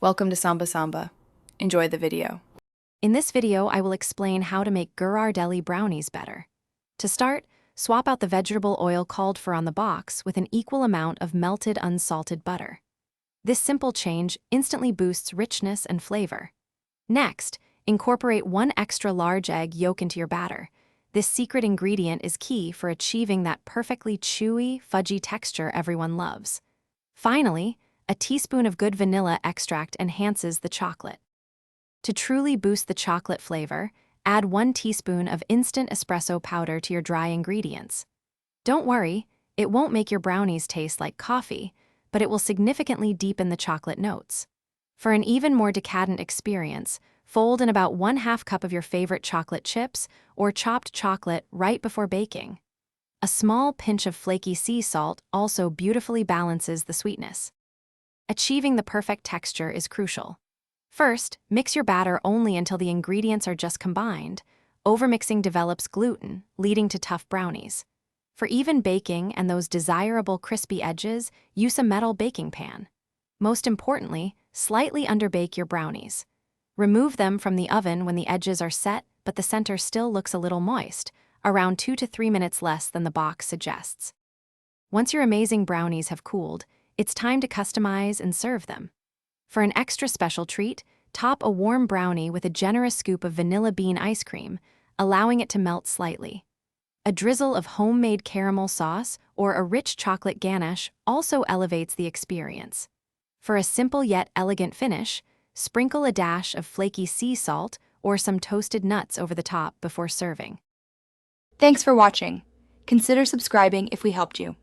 Welcome to Samba Samba. Enjoy the video. In this video, I will explain how to make Ghirardelli Brownies better. To start, swap out the vegetable oil called for on the box with an equal amount of melted unsalted butter. This simple change instantly boosts richness and flavor. Next, incorporate 1 extra large egg yolk into your batter. This secret ingredient is key for achieving that perfectly chewy, fudgy texture everyone loves. Finally, a teaspoon of good vanilla extract enhances the chocolate. To truly boost the chocolate flavor, add 1 teaspoon of instant espresso powder to your dry ingredients. Don't worry, it won't make your brownies taste like coffee, but it will significantly deepen the chocolate notes. For an even more decadent experience, fold in about 1/2 cup of your favorite chocolate chips or chopped chocolate right before baking. A small pinch of flaky sea salt also beautifully balances the sweetness. Achieving the perfect texture is crucial. First, mix your batter only until the ingredients are just combined. Overmixing develops gluten, leading to tough brownies. For even baking and those desirable crispy edges, use a metal baking pan. Most importantly, slightly underbake your brownies. Remove them from the oven when the edges are set, but the center still looks a little moist, around 2 to 3 minutes less than the box suggests. Once your amazing brownies have cooled, it's time to customize and serve them. For an extra special treat, top a warm brownie with a generous scoop of vanilla bean ice cream, allowing it to melt slightly. A drizzle of homemade caramel sauce or a rich chocolate ganache also elevates the experience. For a simple yet elegant finish, sprinkle a dash of flaky sea salt or some toasted nuts over the top before serving. Thanks for watching. Consider subscribing if we helped you.